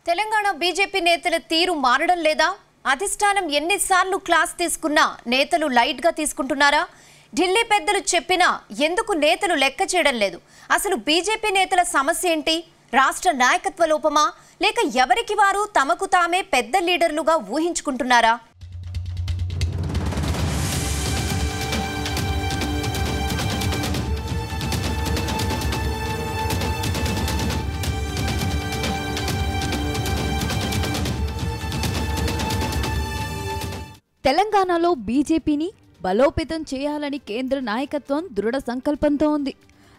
Telangana BJP నేతల తీరు మారడం లేదా? అధిష్టానం ఎన్నిసార్లు క్లాస్ తీసుకున్నా నేతలు లైట్ గా తీసుకుంటున్నారా? ఢిల్లీ పెద్దలు చెప్పినా ఎందుకు నేతలు లెక్క చేయడం లేదు? అసలు బీజేపీ నేతల సమస్య ఏంటి? రాష్ట్ర నాయకత్వ లోపమా, లేక ఎవరికి వారు తమకు తామే పెద్ద లీడర్లుగా ఊహించుకుంటున్నారా? తెలంగాణలో బీజేపీని బలోపేతం చేయాలని కేంద్ర నాయకత్వం దృఢ సంకల్పంతో ఉంది.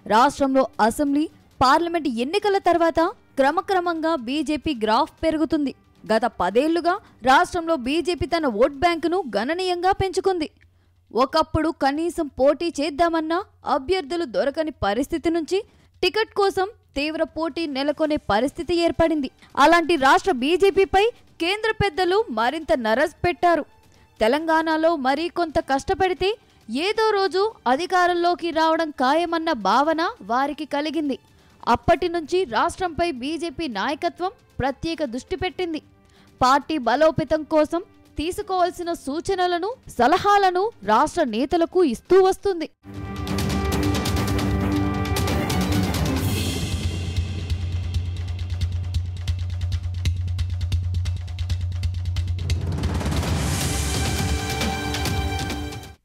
రాష్ట్రంలో అసెంబ్లీ, పార్లమెంట్ ఎన్నికల తర్వాత క్రమక్రమంగా బీజేపీ గ్రాఫ్ పెరుగుతుంది. గత 10 ఏళ్లుగా రాష్ట్రంలో బీజేపీ తన ఓట్ బ్యాంకును గణనీయంగా పెంచుకుంది. ఒకప్పుడు కనీసం పోటీ చేద్దామన్నా అభ్యర్థులు దొరకని పరిస్థితి నుంచి టికెట్ కోసం తీవ్ర పోటీ నెలకొనే పరిస్థితి ఏర్పడింది. అలాంటి రాష్ట్ర బీజేపీపై కేంద్ర పెద్దలు మరింత నరస్ పెట్టారు. తెలంగాణలో మరీ కొంత కష్టపడితే ఏదో రోజు అధికారంలోకి రావడం ఖాయమన్న భావన వారికి కలిగింది. అప్పటి నుంచి రాష్ట్రంపై బీజేపీ నాయకత్వం ప్రత్యేక దృష్టి పెట్టింది. పార్టీ బలోపేతం కోసం తీసుకోవాల్సిన సూచనలను, సలహాలను రాష్ట్ర నేతలకు ఇస్తూ వస్తుంది.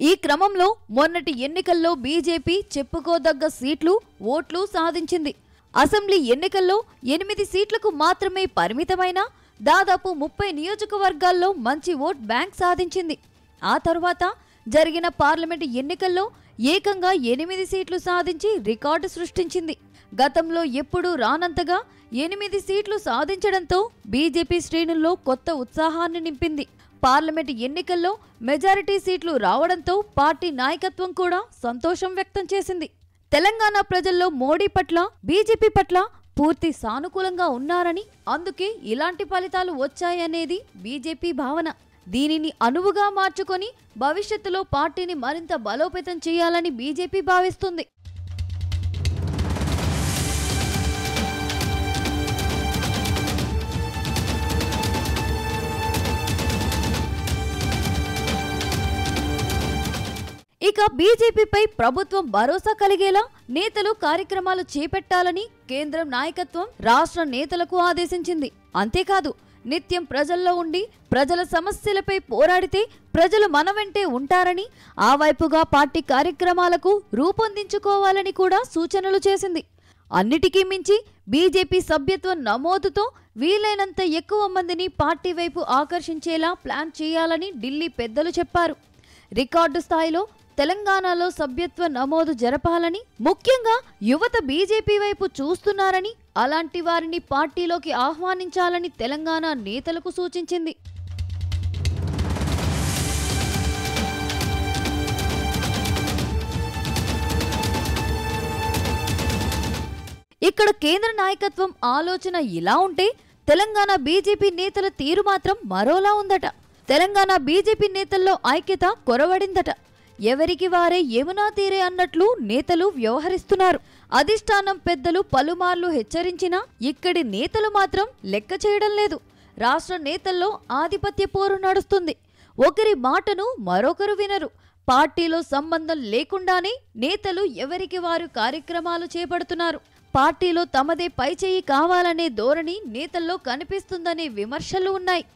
ఈ క్రమంలో మొన్నటి ఎన్నికల్లో బీజేపీ చెప్పుకోదగ్గ సీట్లు, ఓట్లు సాధించింది. అసెంబ్లీ ఎన్నికల్లో 8 సీట్లకు మాత్రమే పరిమితమైన దాదాపు 30 నియోజకవర్గాల్లో మంచి ఓట్ బ్యాంక్ సాధించింది. ఆ తరువాత జరిగిన పార్లమెంటు ఎన్నికల్లో ఏకంగా 8 సీట్లు సాధించి రికార్డు సృష్టించింది. గతంలో ఎప్పుడూ రానంతగా 8 సీట్లు సాధించడంతో బీజేపీ శ్రేణుల్లో కొత్త ఉత్సాహాన్ని నింపింది. పార్లమెంటు ఎన్నికల్లో మెజారిటీ సీట్లు రావడంతో పార్టీ నాయకత్వం కూడా సంతోషం వ్యక్తం చేసింది. తెలంగాణ ప్రజల్లో మోడీ పట్ల, బీజేపీ పట్ల పూర్తి సానుకూలంగా ఉన్నారని, అందుకే ఇలాంటి ఫలితాలు వచ్చాయనేది బీజేపీ భావన. దీనిని అనువుగా మార్చుకొని భవిష్యత్తులో పార్టీని మరింత బలోపేతం చేయాలని బీజేపీ భావిస్తుంది. ఇక బీజేపీపై ప్రభుత్వం భరోసా కలిగేలా నేతలు కార్యక్రమాలు చేపట్టాలని కేంద్రం నాయకత్వం రాష్ట్ర నేతలకు ఆదేశించింది. అంతేకాదు, నిత్యం ప్రజల్లో ఉండి ప్రజల సమస్యలపై పోరాడితే ప్రజలు మన వెంటే ఉంటారని, ఆ వైపుగా పార్టీ కార్యక్రమాలకు రూపొందించుకోవాలని కూడా సూచనలు చేసింది. అన్నిటికీ మించి బీజేపీ సభ్యత్వ నమోదుతో వీలైనంత ఎక్కువ మందిని పార్టీ వైపు ఆకర్షించేలా ప్లాన్ చేయాలని ఢిల్లీ పెద్దలు చెప్పారు. రికార్డు స్థాయిలో తెలంగాణలో సభ్యత్వ నమోదు జరపాలని, ముఖ్యంగా యువత బీజేపీ వైపు చూస్తున్నారని, అలాంటి వారిని పార్టీలోకి ఆహ్వానించాలని తెలంగాణ నేతలకు సూచించింది. ఇక్కడ కేంద్ర నాయకత్వం ఆలోచన ఇలా ఉంటే తెలంగాణ బీజేపీ నేతల తీరు మాత్రం మరోలా ఉందట. తెలంగాణ బీజేపీ నేతల్లో ఐక్యత కొరవడిందట. ఎవరికి వారే యమునా తీరే అన్నట్లు నేతలు వ్యవహరిస్తున్నారు. అధిష్టానం పెద్దలు పలుమార్లు హెచ్చరించినా ఇక్కడి నేతలు మాత్రం లెక్క చేయడం లేదు. రాష్ట్ర నేతల్లో ఆధిపత్య పోరు నడుస్తుంది. ఒకరి మాటను మరొకరు వినరు. పార్టీలో సంబంధం లేకుండానే నేతలు ఎవరికి వారు కార్యక్రమాలు చేపడుతున్నారు. పార్టీలో తమదే పైచేయి కావాలనే ధోరణి నేతల్లో కనిపిస్తుందనే విమర్శలు ఉన్నాయి.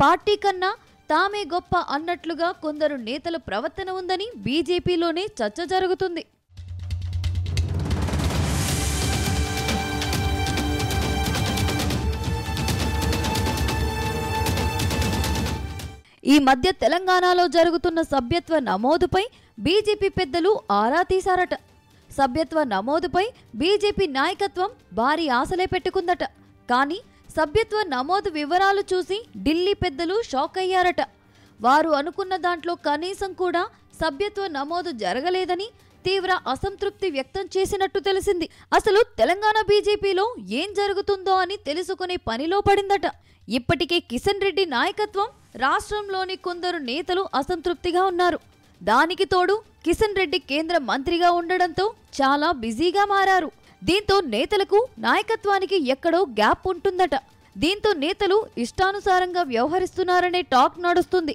పార్టీ కన్నా తామే గొప్ప అన్నట్లుగా కొందరు నేతల ప్రవర్తన ఉందని బీజేపీలోనే చర్చ జరుగుతుంది. ఈ మధ్య తెలంగాణలో జరుగుతున్న సభ్యత్వ నమోదుపై బీజేపీ పెద్దలు ఆరా తీశారట. సభ్యత్వ నమోదుపై బీజేపీ నాయకత్వం భారీ ఆశలే పెట్టుకుందట. కానీ సభ్యత్వ నమోదు వివరాలు చూసి ఢిల్లీ పెద్దలు షాక్ అయ్యారట. వారు అనుకున్న దాంట్లో కనీసం కూడా సభ్యత్వ నమోదు జరగలేదని తీవ్ర అసంతృప్తి వ్యక్తం చేసినట్టు తెలిసింది. అసలు తెలంగాణ బీజేపీలో ఏం జరుగుతుందో అని తెలుసుకునే పనిలో పడిందట. ఇప్పటికే కిషన్ రెడ్డి నాయకత్వం రాష్ట్రంలోని కొందరు నేతలు అసంతృప్తిగా ఉన్నారు. దానికి తోడు కిషన్ రెడ్డి కేంద్ర మంత్రిగా ఉండడంతో చాలా బిజీగా మారారు. దీంతో నేతలకు నాయకత్వానికి ఎక్కడో గ్యాప్ ఉంటుందట. దీంతో నేతలు ఇష్టానుసారంగా వ్యవహరిస్తున్నారనే టాక్ నడుస్తుంది.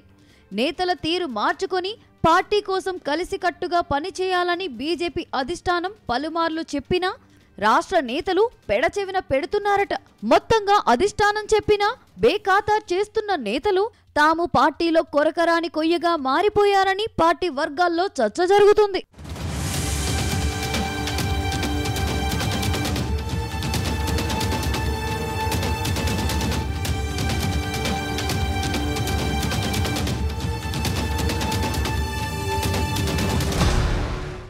నేతల తీరు మార్చుకొని పార్టీ కోసం కలిసికట్టుగా పనిచేయాలని బీజేపీ అధిష్టానం పలుమార్లు చెప్పినా రాష్ట్ర నేతలు పెడచెవిన పెడుతున్నారట. మొత్తంగా అధిష్టానం చెప్పినా బేఖాతార్ చేస్తున్న నేతలు తాము పార్టీలో కొరకరాని కొయ్యగా మారిపోయారని పార్టీ వర్గాల్లో చర్చ జరుగుతుంది.